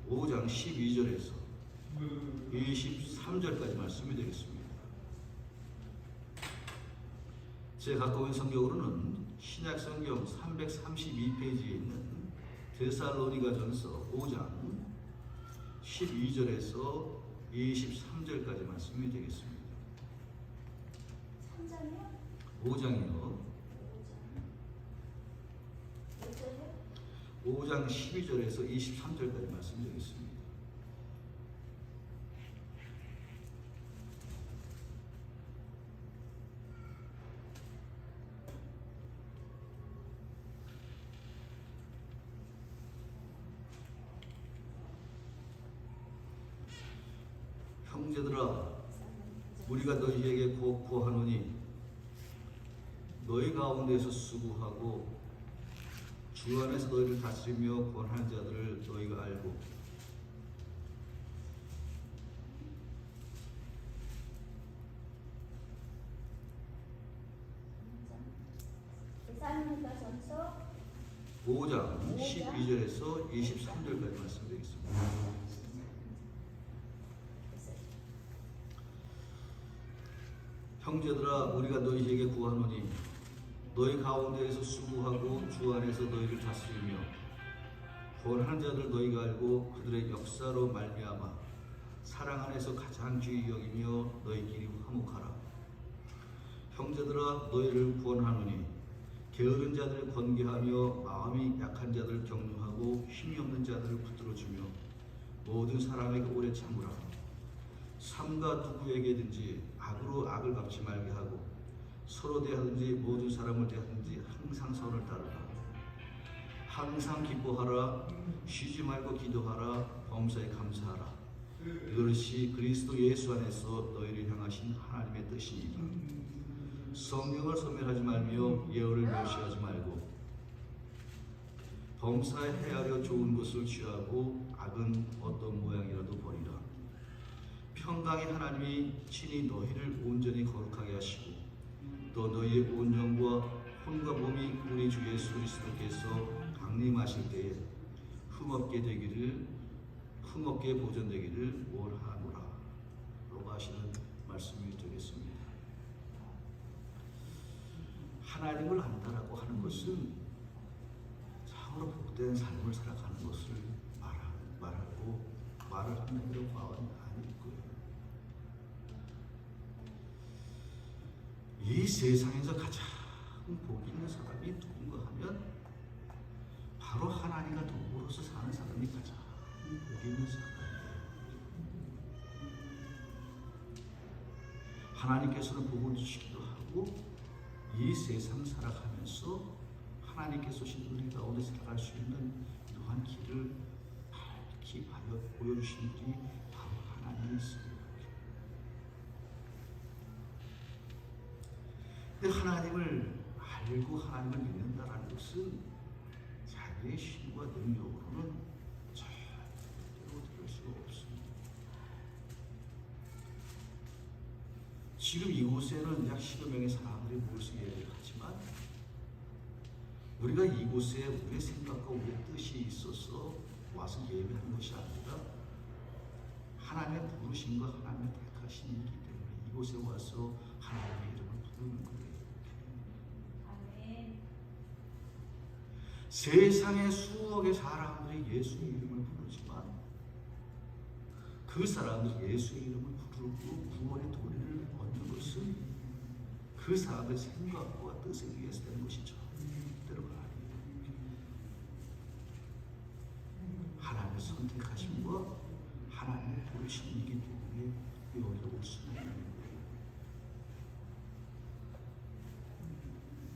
5장 12절에서 23절까지 말씀이 되겠습니다. 제가 갖고 있는 성경으로는 신약성경 332페이지에 있는 데살로니가전서 5장 12절에서 23절까지 말씀이 되겠습니다. 3장이요? 5장이요. 5장 12절에서 23절까지 말씀드리겠습니다. 형제들아, 우리가 너희에게 구하노니 너희 가운데서 수고하고 주 안에서 너희를 다스리며 권하는 자들을 너희가 알고 데살로니가전서 5장 12절에서 23절까지 말씀드리겠습니다. 형제들아, 우리가 너희에게 구하노니 너희 가운데에서 수고하고 주 안에서 너희를 다스리며 권하는 자들 너희가 알고 그들의 역사로 말미암아 사랑 안에서 가장 귀히 여기며 너희끼리 화목하라. 형제들아, 너희를 구원하노니 게으른 자들을 권계하며 마음이 약한 자들을 격려하고 힘이 없는 자들을 붙들어주며 모든 사람에게 오래 참으라. 삼가 누구에게든지 악으로 악을 갚지 말게 하고 서로 대하든지 모든 사람을 대하든지 항상 선을 따르라. 항상 기뻐하라. 쉬지 말고 기도하라. 범사에 감사하라. 이것이 그리스도 예수 안에서 너희를 향하신 하나님의 뜻이니라. 성령을 소멸하지 말며 예언을 멸시하지 말고 범사에 헤아려 좋은 것을 취하고 악은 어떤 모양이라도 버리라. 평강의 하나님이 친히 너희를 온전히 거룩하게 하시고 또 너희의 온 영과 혼과 몸이 우리 주 예수 그리스도께서 강림하실 때에 흠없게 보존되기를 원하노라. 라고 하시는 말씀이 되겠습니다. 하나님을 안다라고 하는 것은 참으로 복된 삶을 살아가는 것을 말을 하는 그런 과언이 아닐 거예요. 이 세상에서 가장 복 있는 사람이 누군가 하면 바로 하나님과 더불어서 사는 사람이 가장 복 있는 사람이에요. 하나님께서는 복을 주시기도 하고 이 세상 살아가면서 하나님께서 주신 은혜 가운데 살아갈 수 있는 이러한 길을 밝히 보여주신 분이 바로 하나님이십니다. 근데 하나님을 알고 하나님을 믿는다라는 것은 자기의 힘과 능력으로는 절대로 될 수가 없습니다. 지금 이곳에는 약 10여 명의 사람들이 모여서 예배를 하지만 우리가 이곳에 우리의 생각과 우리의 뜻이 있어서 와서 예배하는 것이 아니라 하나님의 부르심과 하나님의 택하심이기 때문에 이곳에 와서 하나님의 이름을 부르는 거예요. 세상의 수억의 사람들이 예수의 이름을 부르지만 그 사람들이 예수의 이름을 부르고 구원의 도리를 얻는 것은 그 사람의 생각과 뜻에 의해서 되는 것이 절대로 아니에요. 하나님의 선택하심과 하나님의 부르심이기 때문에 여기로 올 수는 있는 거예요.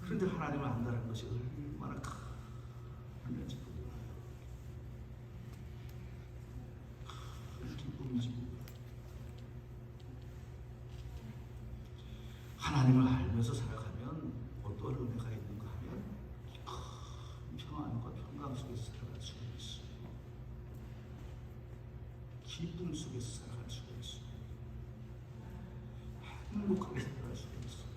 그런데 하나님을 안다는 것이 얼마나 큰 은혜인지 몰라요. 큰 기쁨인지 몰라요. 하나님을 알면서 살아가면 어떤 은혜가 있는가 하면 큰 평안과 평강 속에서 살아갈 수가 있어요. 기쁨 속에서 살아갈 수가 있어요. 행복하게 살아갈 수가 있어요.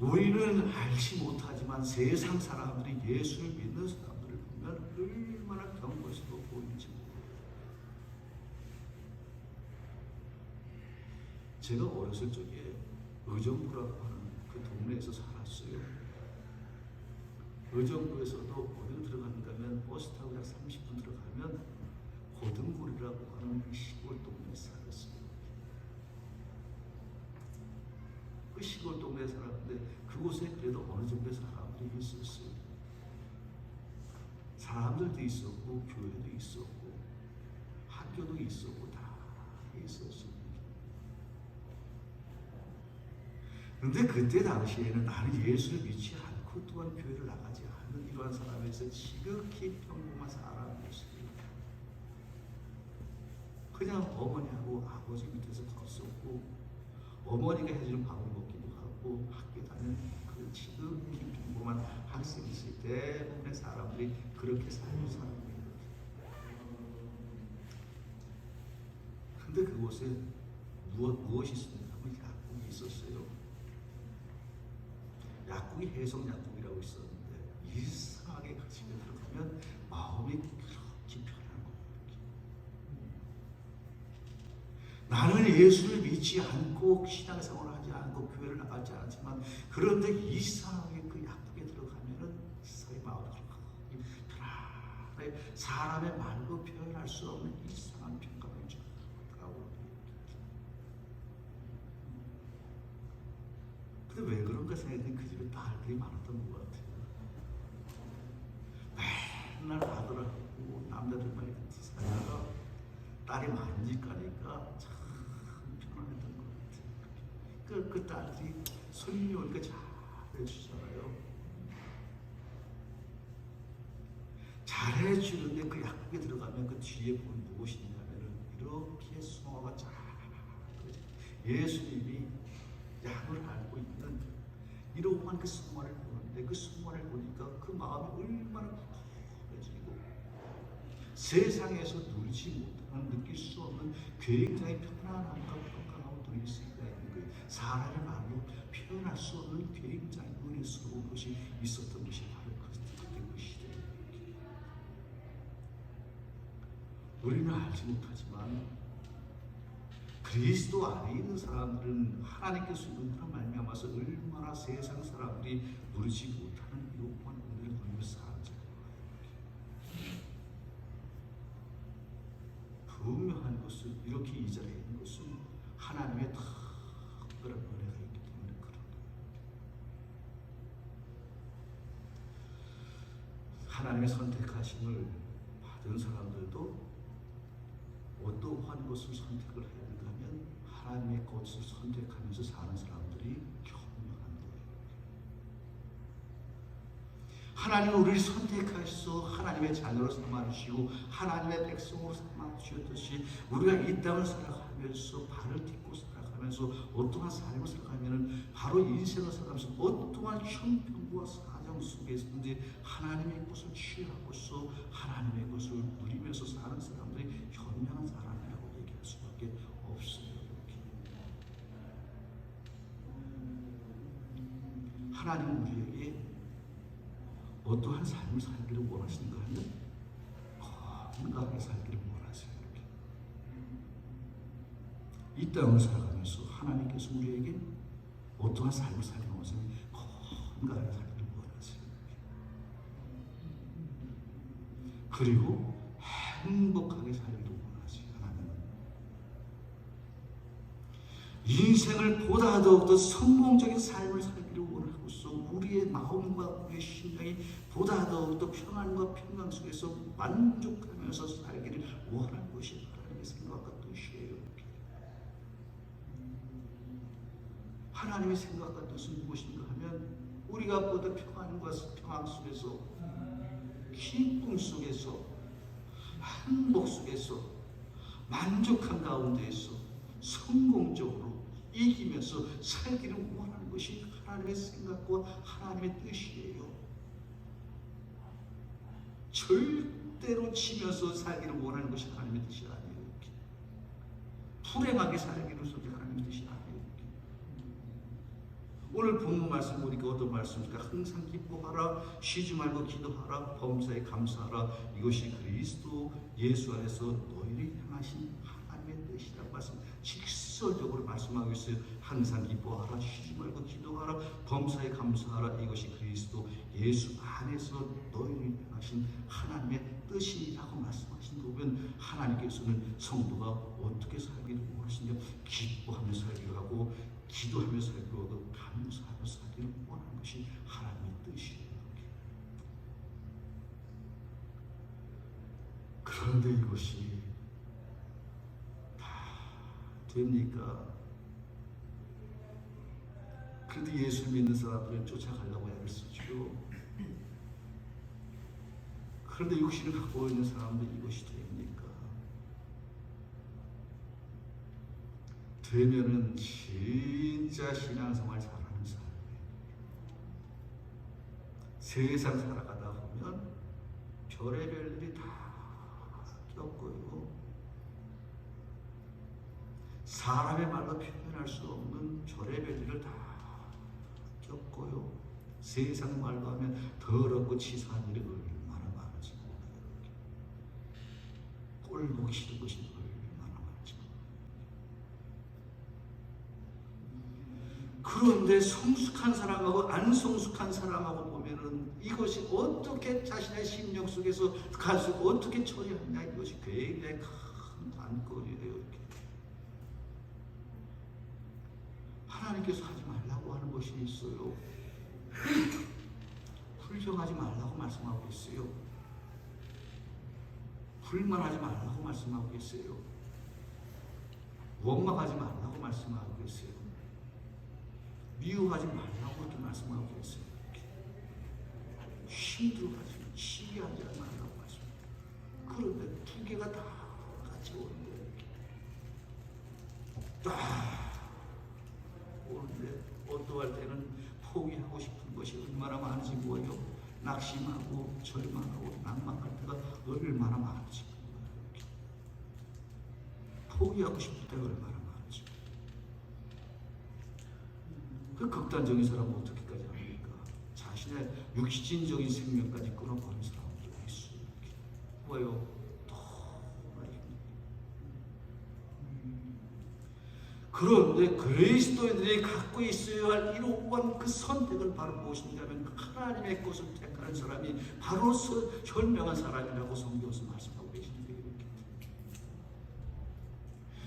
우리는 알지 못하지만 세상 사람들이 예수를 믿는 사람들을 보면 제가 어렸을 적에 의정부라고 하는 그 동네에서 살았어요. 의정부에서도 어디로 들어가는가 하면 버스 타고 약 30분 들어가면 고등골이라고 하는 시골 동네에 살았어요. 그 시골 동네에 살았는데 그곳에 그래도 어느 정도의 사람들이 있었어요. 사람들도 있었고 교회도 있었고 학교도 있었고 다 있었어요. 그런데 그때 당시에는 나는 예수를 믿지 않고 또한 교회를 나가지 않는 이러한 사람에서 지극히 평범한 사람이었어요. 그냥 어머니하고 아버지 밑에서 컸었고 어머니가 해주는 밥을 먹기도 하고 학교 다니는 그 지극히 평범한 학생이었어요. 대부분의 사람들이 그렇게 살고 사람이에요. 근데 그곳에 무엇이 있었냐면 약국이 있었어요. 약국이 해성약국이라고 있었는데 이상하게 그 집에 들어가면 마음이 그렇게 편한 거예요. 나는 예수를 믿지 않고 신앙생활을 하지 않고 교회를 나가지 않았지만 그런데 이상하게 그 약국에 들어가면은 세상의 마음이 그렇게 편안해. 사람의 말로 표현할 수 없는 이상한 평감을 주더라고요. 근데 왜 그런가 생각했더니 그 집에 딸들이 많았던 것 같아요. 맨날 아들하고 남자들만 같이 살다가 딸이 많은 집 가니까 참 편안했던 것 같아요. 그 딸들이 손님이 오니까 잘해주잖아요. 잘해주는데 그 약국에 들어가면 그 뒤에 보면 무엇이 있냐면은 이렇게 수화가 쫙 예수님이 양을 앓고 있는 이러한 그 성화를 보는데 그 성화를 보니까 그 마음이 얼마나 편해지고 세상에서 누리지 못하는 느낄 수 없는 굉장히 편안함과 평강함을 누릴 수가 있는 거예요. 사람의 말로 표현할 수 없는 굉장히 은혜스러운 것이 있었던 것이 바로 그때 그 시대예요. 우리는 알지 못하지만 그리스도 안에 있는 사람들은 하나님께서 은혜로 말미암아서 얼마나 세상 사람들이 누리지 못하는 이러한 은혜를 누리며 살았죠. 분명한 것은 이렇게 이 자리에 있는 것은 하나님의 특별한 은혜가 있기 때문에 그런 거예요. 하나님의 선택하심을 받은 사람들도 어떠한 것을 선택을 해야 되는가 하면 하나님의 것을 선택하면서 사는 사람들이 교묘한 거예요. 하나님은 우리를 선택하셔서 하나님의 자녀로 삼아주시고 하나님의 백성으로 삼아주셨듯이 우리가 이 땅을 살아가면서 발을 딛고 살아가면서 어떠한 삶을 살아가면 바로 인생을 살아가면서 어떠한 형편과 사정 속에서든지 하나님의 것을 취하고서 하나님의 것을 누리면서 사는 사람들이 현명한 사람이라고 얘기할 수밖에 없어요. 하나님은 우리에게 어떠한 삶을 살기를 원하시는가 하면 건강하게 살기를 원하세요. 이렇게. 이 땅을 살아가면서 하나님께서 우리에게 어떠한 삶을 살기를 원하세요. 건강하게 살기를 원하세요. 그리고 행복하게 살기를 원하세요. 하나님은 인생을 보다 더욱더 성공적인 삶을 살기를 원하고서 우리의 마음과 우리의 심령이 보다 더욱더 평안과 평강 속에서 만족하면서 살기를 원하는 것이 하나님의 생각과 뜻이에요. 하나님의 생각과 뜻은 무엇인가 하면 우리가 보다 평안과 평강 속에서 기쁨 속에서 행복 속에서 만족한 가운데에서 성공적으로 이기면서 살기를 원하는 것이 하나님의 생각과 하나님의 뜻이에요. 절대로 치면서 살기를 원하는 것이 하나님의 뜻이 아니에요. 불행하게 살기를 하나님의 뜻이 아니에요. 오늘 본문 말씀 보니까 어떤 말씀입니까? 항상 기뻐하라, 쉬지 말고 기도하라, 범사에 감사하라. 이것이 그리스도 예수 안에서 너희를 향하신 하나님의 뜻이라고 말씀. 직설적으로 말씀하고 있어요. 항상 기뻐하라, 쉬지 말고 기도하라, 범사에 감사하라. 이것이 그리스도 예수 안에서 너희를 향하신 하나님의 뜻이라고 말씀하신 거 보면 하나님께서는 성도가 어떻게 살기를 원하시냐, 기뻐하며 살기로 하고 기도하며 살기로 하고 감사하며 살기를 원하는 것이 하나님의 뜻이에요. 그런데 이것이 다 됩니까? 그래도 예수 믿는 사람들은 쫓아가려고 애를 쓰죠. 그런데 육신을 갖고 있는 사람들 이것이 됩니까? 되면은 진짜 신앙생활 잘하는 사람이에요. 세상 살아가다 보면 별의별 일이 다 겪고요. 사람의 말로 표현할 수 없는 별의별 일을 다 겪고요. 세상 말로 하면 더럽고 치사한 일이 얼마나 많은지 몰라요. 꼴 보기 싫은 것이 얼마나 많은지 몰라요. 그런데 성숙한 사람하고 안 성숙한 사람하고 보면은 이것이 어떻게 자신의 심령 속에서 가서 어떻게 처리하느냐, 이것이 굉장히 큰 관건이에요. 하나님께서 하지 말라고 하는 것이 있어요. 불평하지 말라고 말씀하고 있어요. 불만하지 말라고 말씀하고 있어요. 원망하지 말라고 말씀하고 있어요. 미워하지 말라고 그렇게 말씀하고 있어요. 힘들어하지, 시기하지 말라고 말씀하고. 그런데 두 개가 다 같이 오는 거예요. 오는데 어떠할 때는 포기하고 싶은 것이 얼마나 많은지 뭐예요? 낙심하고 절망하고 낭만할 때가 얼마나 많은지 몰라요. 포기하고 싶을 때가 얼마나 많은지. 그 극단적인 사람은 어떻게까지 합니까? 자신의 육신적인 생명까지 끊어버린 사람도 있어요. 뭐예요? 그런데 그리스도인들이 갖고 있어야 할 이러한 그 선택을 바로 무엇인가면 하나님의 것을 택하는 사람이 바로 현명한 사람이라고 성경에서 말씀하고 계시는 거예요.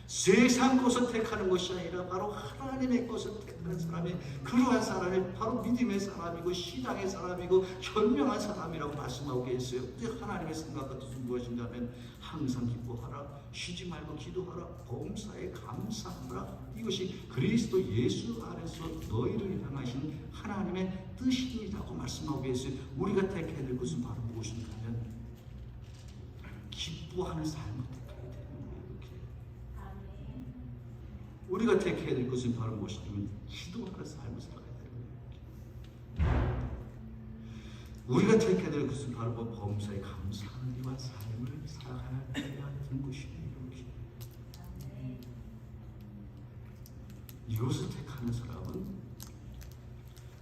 세상 것을 택하는 것이 아니라 바로 하나님의 것을 택하는 사람이, 그러한 사람이 바로 믿음의 사람이고 신앙의 사람이고 현명한 사람이라고 말씀하고 계세요. 하나님의 생각과 뜻은 무엇인가 하면 항상 기뻐하라, 쉬지 말고 기도하라, 범사에 감사하라. 이것이 그리스도 예수 안에서 너희를 향하신 하나님의 뜻이라고 말씀하고 계세요. 우리가 택해야 될 것은 바로 무엇인가 하면 기뻐하는 삶을 택해야 되는 거예요. 이렇게. 우리가 택해야 될 것은 바로 무엇이냐면 기도하는 삶을 살아야 되는 거예요. 우리가 택해야 될 것은 바로 범사에 감사하는 이와 삶을 살아가야 되는 것입니다. 이것을 택하는 사람은,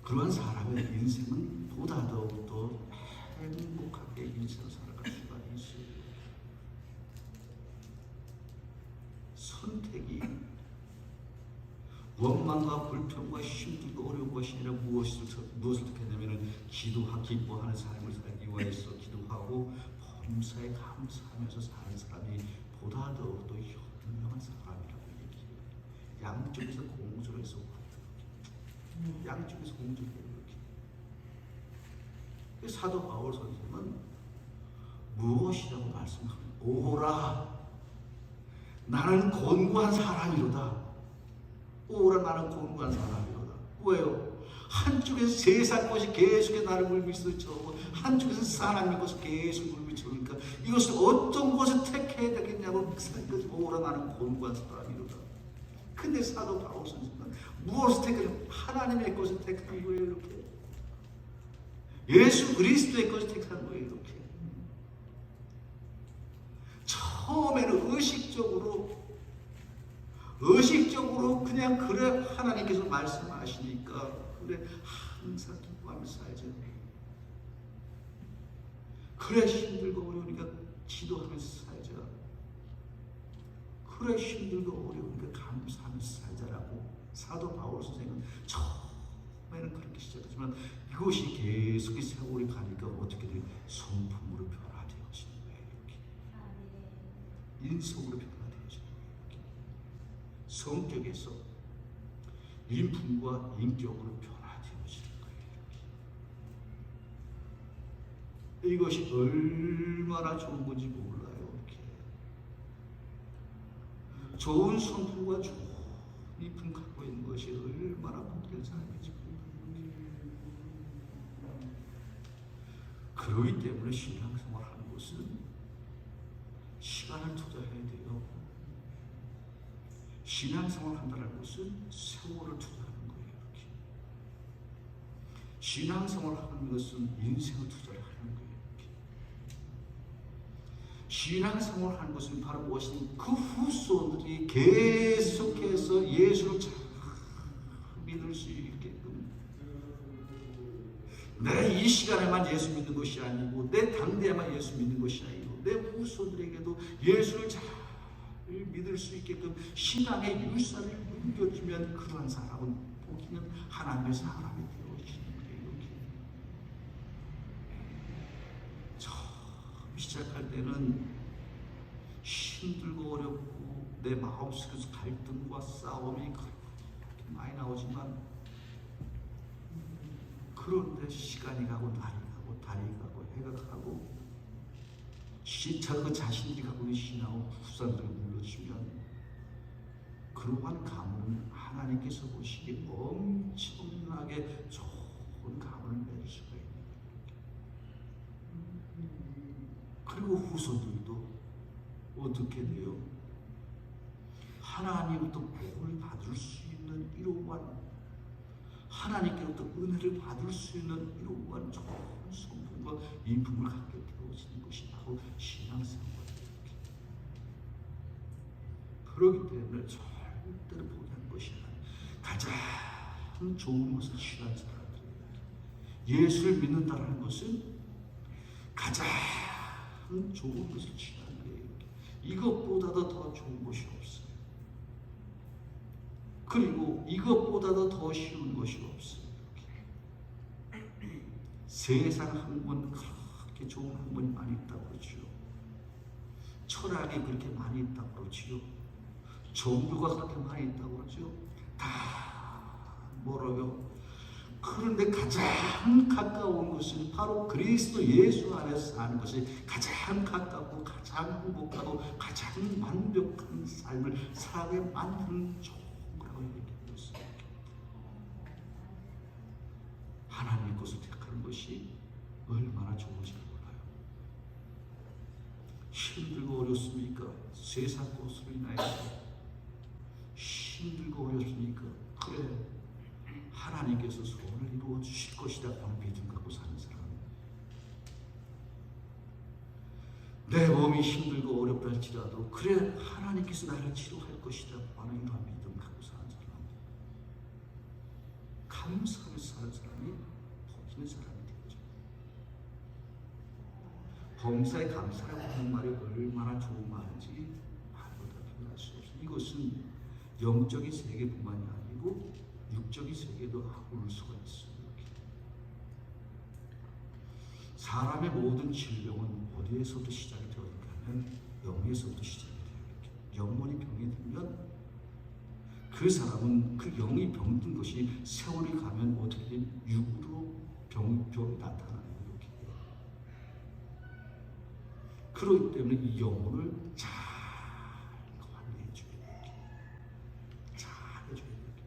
그러한 사람의 인생은 보다 더욱더 행복하게 인생을 살아갈 수가 있어요. 선택이 원망과 불평과 힘들고 어려운 것이 아니라 무엇을 택하냐면 기뻐하는 삶을 살기 위해서 기도하고 범사에 감사하면서 사는 사람이 보다 더욱더 현명한 사람이라고 얘기해요. 양쪽에서 공조를 해서 양쪽에서 공조를 해요. 사도 바울 선생은 무엇이라고 말씀하면, 오호라 나는 곤고한 사람이로다. 오호라 나는 곤고한 사람이로다. 왜요? 한쪽에서 세상 것이 계속해서 나를 물미쳐오고 한쪽에서 사람의 것이 계속 물미쳐오니까 이것을 어떤 것을 택해야 되겠냐고 오호라 나는 곤고한 사람이로다. 근데 사도 바울 선생은 무엇을 택하냐고 하나님의 것을 택한 거예요. 이렇게 예수 그리스도의 것을 택한 거예요. 이렇게 처음에는 의식적으로 그냥 그래 하나님께서 말씀하시니까 그래 항상 기뻐하며 살자. 그래 힘들고 어려우니까 기도하면서 살자. 그래 힘들고 어려우니까 감사하면서 사도 바울 선생은 처음에는 그렇게 시작하지만 이것이 계속 세월이 가니까 어떻게 돼요? 성품으로 변화되어지는 거예요. 이렇게. 인성으로 변화되어지는 거예요. 이렇게. 성격에서 인품과 인격으로 변화되어지는 거예요. 이것이 얼마나 좋은 건지 몰라요. 이렇게. 좋은 성품과 좋은 인품 갖고 있는 것이 얼마나 복된 사람인지 몰라요. 그러기 때문에 신앙생활 하는 것은 시간을 투자해야 돼요. 신앙생활 한다는 것은 세월을 투자하는 거예요. 이렇게. 신앙생활 하는 것은 인생을 투자를 하는 거예요. 이렇게. 신앙생활 하는 것은 바로 무엇이든 그 후손들이 계속해서 예수를 잘 믿을 수 있게끔 내 이 시간에만 예수 믿는 것이 아니고 내 당대에만 예수 믿는 것이 아니고 내 후손들에게도 예수를 잘 믿을 수 있게끔 신앙의 율사를 넘겨주면 그러한 사람은 복이는 하나님의 사람이 되어지는 거예요. 처음 시작할 때는 힘들고 어렵고 내 마음속에서 갈등과 싸움이 그렇게 많이 나오지만 그런데 시간이 가고 날이 가고 달이 가고 해가 가고 그 자신들이 갖고 있는 신앙을 후사들에게 물려주면 그러한 가문은 하나님께서 보시기에 엄청나게 좋은 가문을 맺을 수가 있는 거예요. 그리고 후손들도 어떻게 돼요? 하나님부터 복을 받을 수 있는 이러한 하나님께로부터 은혜를 받을 수 있는 이러한 좋은 성품과 인품을 갖게 되어지는 것이 바로 신앙생활이에요. 그렇기 때문에 절대로 포기하는 것이 아니라 가장 좋은 것을 취한 사람들이에요. 예수를 믿는다는 것은 가장 좋은 것을 취하는 거예요. 이것보다도 더 좋은 것이 없어요. 그리고 이것보다도 더 쉬운 것이 없어요. 세상 학문 그렇게 좋은 학문이 많이 있다고 그러지요. 철학이 그렇게 많이 있다고 그러지요. 종교가 그렇게 많이 있다고 그러죠. 다 뭐라고요? 그런데 가장 가까운 것은 바로 그리스도 예수 안에서 사는 것이 가장 가깝고 가장 행복하고 가장 완벽한 삶을 살게 만드는 좋은 거라고 얘기하고 있습니다. 하나님의 것을 택하는 것이 얼마나 좋은지 몰라요. 힘들고 어렵습니까? 세상 것으로 인하여 힘들고 어렵습니까? 그래, 하나님께서 소원을 이루어 주실 것이다 하는 믿음 갖고 사는 사람. 내 몸이 힘들고 어렵다 할지라도 그래, 하나님께서 나를 치료할 것이다 하는 이러한 믿음 갖고 사는 사람. 감사하면서 사는 사람이 복있는 사람이 되죠. 범사에 감사라고 하는 말이 얼마나 좋은 말인지 말보다 표현할 수 없어요. 이것은 영적인 세계뿐만이 아니고 육적인 세계도 아울 수가 있어요. 사람의 모든 질병은 어디에서부터 시작이 되어있는가 하면 영에서부터 시작이 돼요. 영혼이 병이 들면 그 사람은 그 영이 병든 것이 세월이 가면 어떻게 되면 육으로 병이 나타나는 이렇게 돼요. 그렇기 때문에 이 영혼을 잘 관리해줘야 돼요. 잘 해줘야 돼요.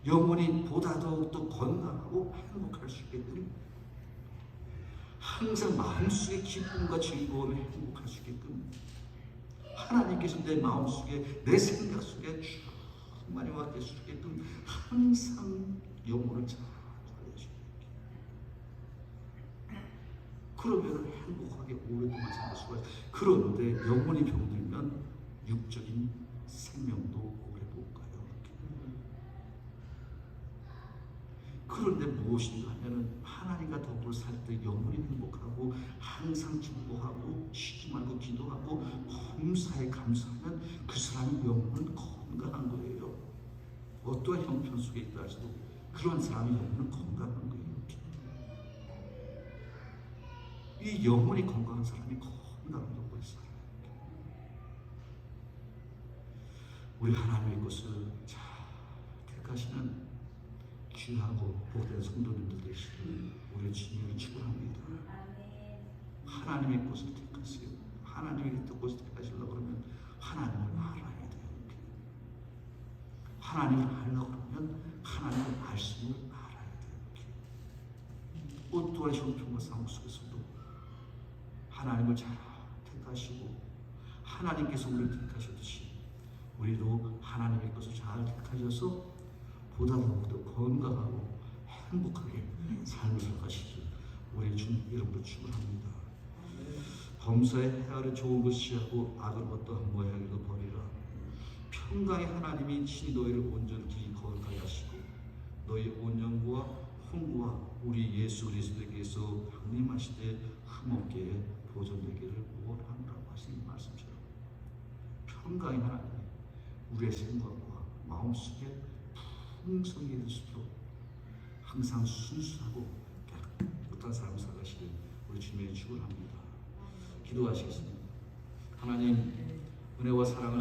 영혼이 보다 더욱더 건강하고 행복할 수 있게끔 항상 마음속에 기쁨과 즐거움에 행복할 수 있게끔 하나님께서 내 마음속에 내 생각 속에 충만히 와 계실 수 있게끔 항상 영혼을 잘 관리해줘야 돼요. 그러면 행복하게 오랫동안 살 수가 있어요. 그런데 영혼이 병들면 육적인 생명도 오래 못 가요. 그런데 무엇인가 하면은 하나님과 더불어 살 때 영혼이 행복하고 항상 기도하고 쉬지 말고 기도하고 범사에 감사하면 그 사람의 영혼은 건강한 거예요. 어떠한 형편 속에 있다 할지라도 그런 사람의 영혼은 건강한 거예요. 이 영혼이 건강한 사람이 건강한 것을 살아요. 우리 하나님의 것을 잘 택하시는 귀하고 복된 성도님들 되시길 우리 주님을 축원합니다. 하나님의 것을 택하세요. 하나님의 뜻을 택하시려고 그러면 하나님을 알아야 돼요. 하나님을 알려고 그러면 하나님을 말씀을 알아야 돼요. 어떠한 형편과 상황 속에서도 하나님을 잘 택하시고 하나님께서 우리를 택하셨듯이 우리도 하나님의 것을 잘 택하셔서 보다 더욱더 건강하고 행복하게 삶을 살아가시길 우리 주님 이름으로 축원합니다. 범사에 헤아려 좋은 것이 하고 악을 어떠한 모양이도 버리라. 평강의 하나님이 친히 너희를 온전히 거룩하게 하시고 너희 온 영과 홍구와 우리 예수 그리스도께서 강림하실 때 흠없게 보존되기를 원하노라고 하신 말씀처럼 평강의 하나님이 우리의 생각과 마음속에 풍성히 해주시도록 항상 순수하고 깨끗한 삶을 살아가시길 우리 주님의 축원합니다. 기도하시겠습니다. 하나님 은혜와 사랑을